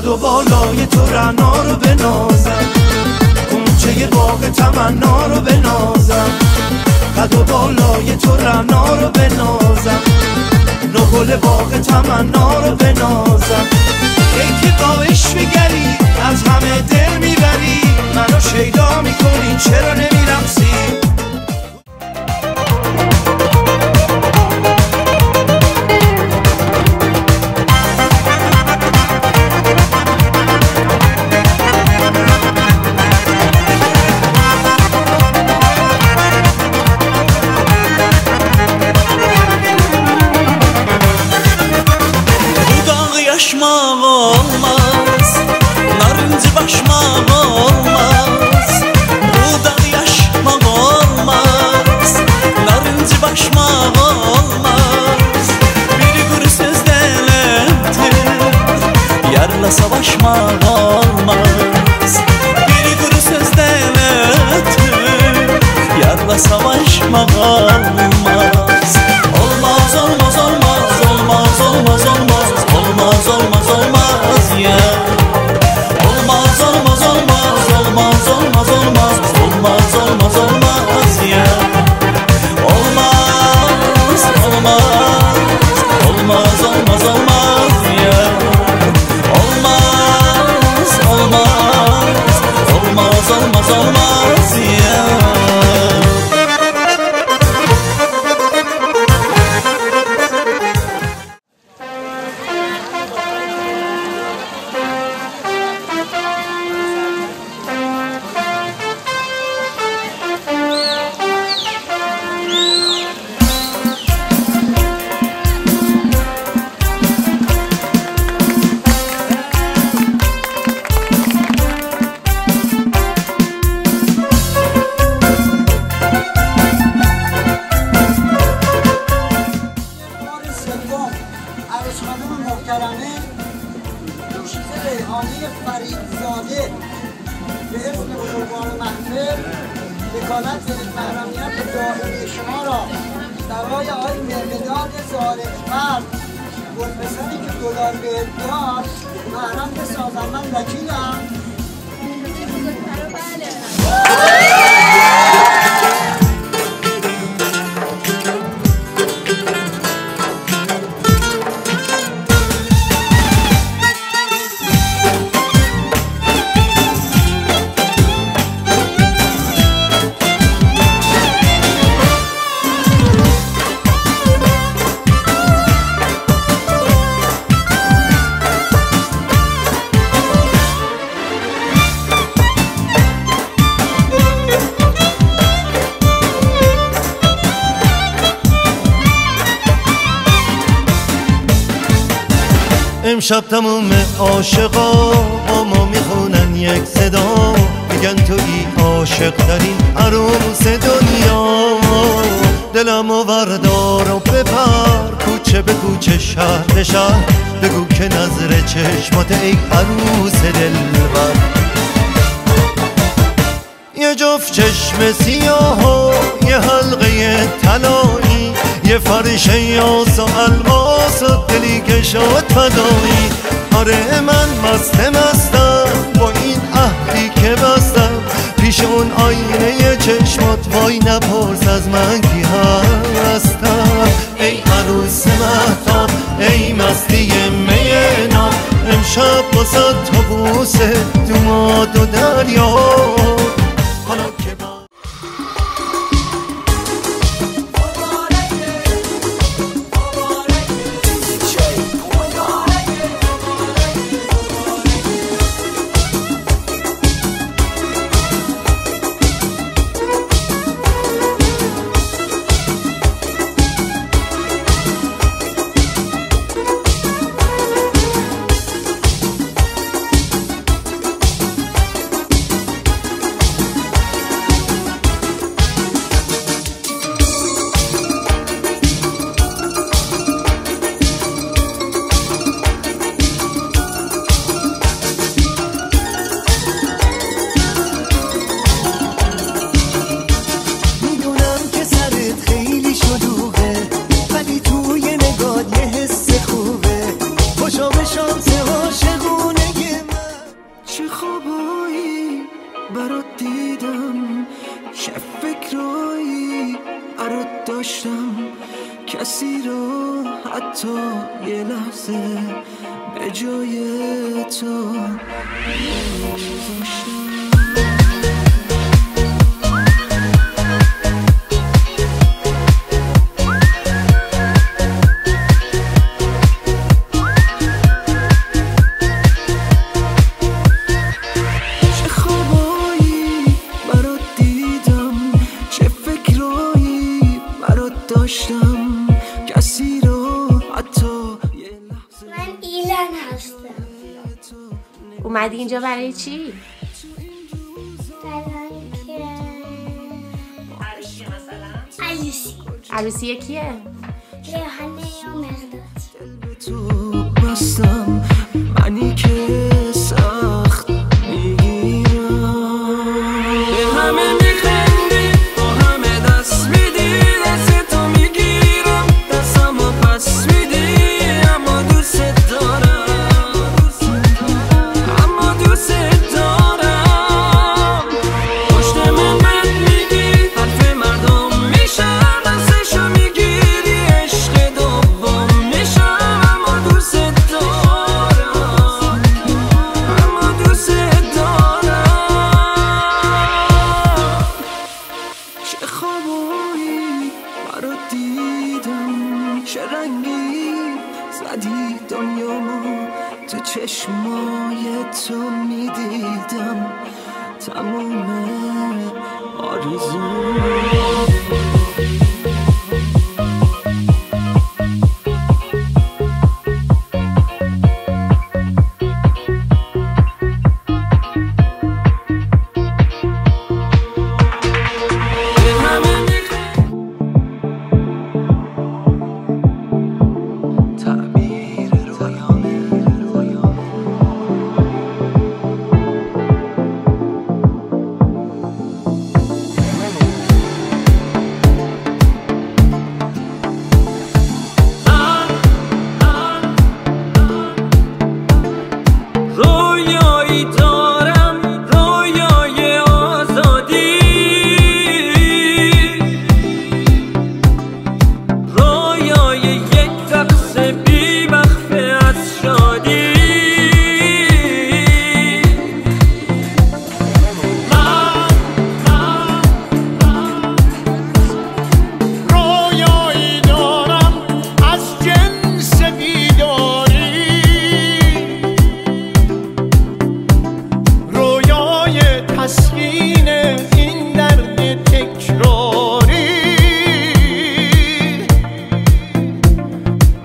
قد و بالای تو رعنا رو بنازم، گونچه باغ تمنا رو بنازم، قد و بالای تو رعنا رو بنازم، نقل باغ تمنا رو بنازم. ای که با عشق میگری از همه دل میبری، منو شیدا میکنی چرا نمیرقصی؟ Başmaq olmaz, narıncı başmaq olmaz, budaq yaşmaq olmaz, narıncı başmaq olmaz. Bir quru sözdən ötür, yarla savaşmaq olmaz. Bir quru sözdən ötür, yarla savaşmaq olmaz. Olmaz, olmaz, olmaz, olmaz, olmaz, olmaz. Olmaz, olmaz, olmaz ya. Olmaz, olmaz, olmaz, olmaz, olmaz, olmaz. Olmaz, olmaz, olmaz ya. Olmaz, olmaz, olmaz, olmaz, olmaz ya. Olmaz, olmaz, olmaz, olmaz, olmaz ya. محترمه دوشیزه ریحانی فریدزاده به اسم بزرگوار محفل وکالت ضد محرمیت دائمی شما را برای آقای مرداد ظالم‌فرد گلپسری که دلار بهت داد محرم بسازم. من وکیلم. امشب تموم عاشقا با ما میخونن یک صدا، میگن تویی عاشق ترین عروس دنیا. دلمو وردار و بپر کوچه به کوچه شهر به شهر، بگو که نظر چشمات ای عروس دلبر. یه جفت چشم سیاه و یه حلقه طلایی، یه فرش یاس و الماس و دلی که شد فدایی. آره من مستم با این عهدی که بستم، پیش اون آینه چشمات وای نپرس از من کی هستم. ای عروس مهتاب ای مستی مینا، امشب واسه تو بوسه تو ماد و دریا. چه فکرایی برات داشتم، کسی رو حتی یه لحظه به جای تو داشتم. کسی رو حتی یه لحظه. من ایلان هستم. اومدی اینجا برای چی؟ عروسی. عروسی کیه؟ ریحانه یا مهرداد. تو بستم منی که سخت میگیرم، به همه میخندی با همه دست میدی، دست تو میگیرم دستم و پس میدی، اما دوست دارم، اما دوست دارم. پشت من بد میگی حرف مردم میشم، دستشو میگیری عشق دوم میشم، اما دوست دارم، اما دوست دارم. چه خوابایی برات دیدم، چه رنگی زدی دنیامو، تو چشمای تو میدیدم تموم آرزو.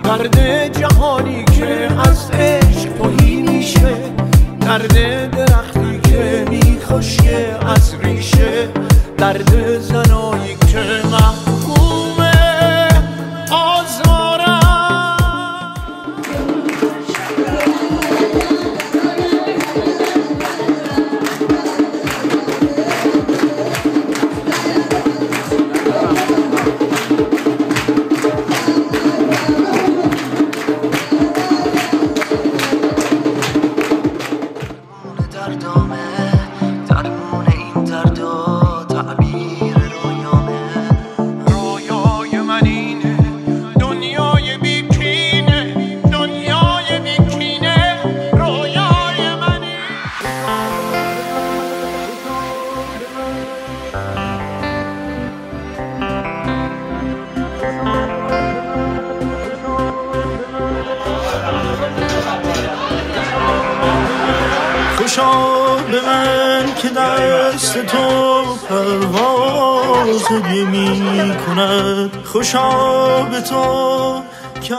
درد جهانی که از عشق توهی میشه، درد درختی که میخشکه از ریشه، درد زنایی که محکوم آزارن. درمون این درد و تعبیر رویامه، رویای من اینه دنیای بیکینه، دنیای بیکینه رویای من خوشا به من که دست تو پرواز می کند، خوشا به تو که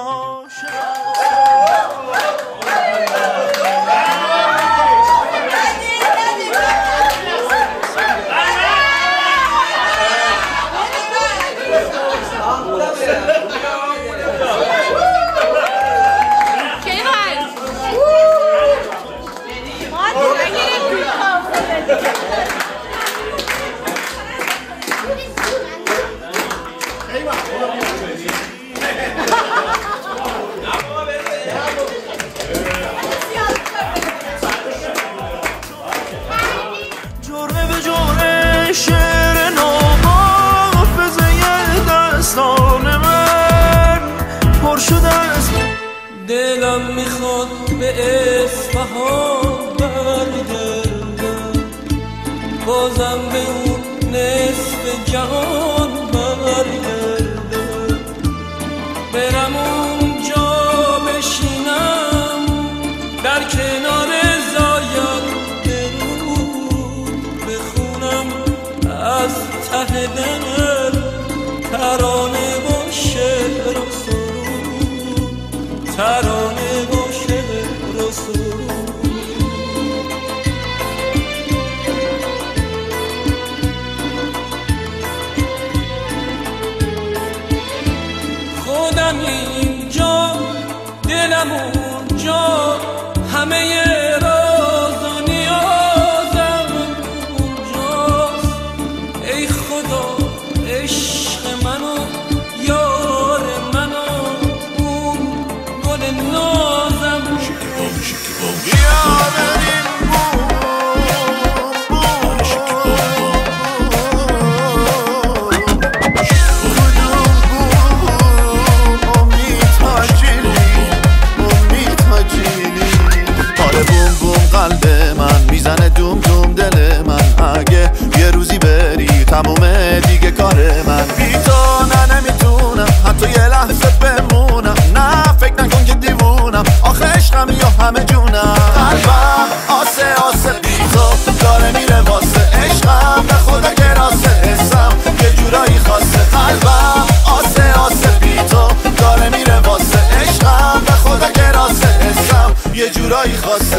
به اصفهان برگردم، بازم به اون نصف جهان برگردم، برم اونجا بشینم در کنار زاینده رود، بخونم از ته دل ترانه و شعر و سرود، ترانه و شعر و سرود. خودم اینجا دلم اونجا، همه راز و نیازم اونجاست. ای خدا عشق منو، یار منو، اون گل نازم. بیا بریم قلب من میزنه دوم دوم دل من، اگه یه روزی بری تمومه دیگه کار من. بی تو نه نمیتونم حتی یه لحظه بمونم، نه فکر نکن که دیوونم، آخه عشقم یا همه جونم. قلبم آسه آسه بی تو داره میره واسه عشقم، به خدا که راسته حسم یه جورایی خاصه. قلبم آسه آسه بی تو داره میره واسه عشقم، به خدا که راسته حسم یه جورایی خاصه.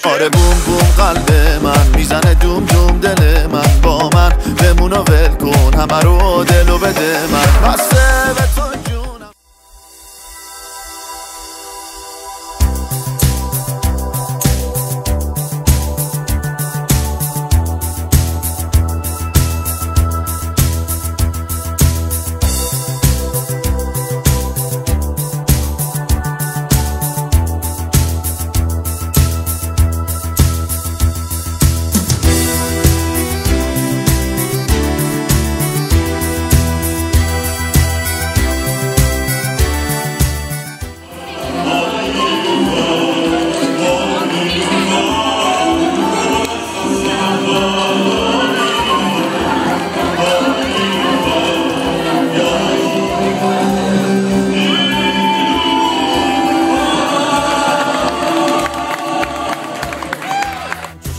آره بوم بوم قلب من میزنه دوم دوم دل من، با من بمون و ول کن همه رو دلو بده من، بسته به تو جونم.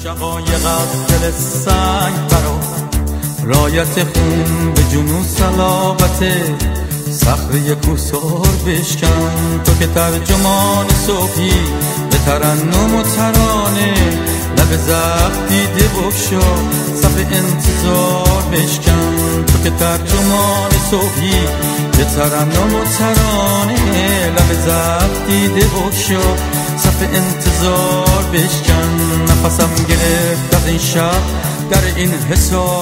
شقایقم دل سنگ برا رایت خون به جنون صلابته، صخره کوسار بشکن تو که ترجمان صبحی به ترنم و ترانه، لب زخم دیده بخشا صف انتظار بشکن تو که ترجمان صبحی به ترنم و ترانه، لب زخم دیده بخشا صف انتظار بشکن. نفسم گرفت از این شب در این حساب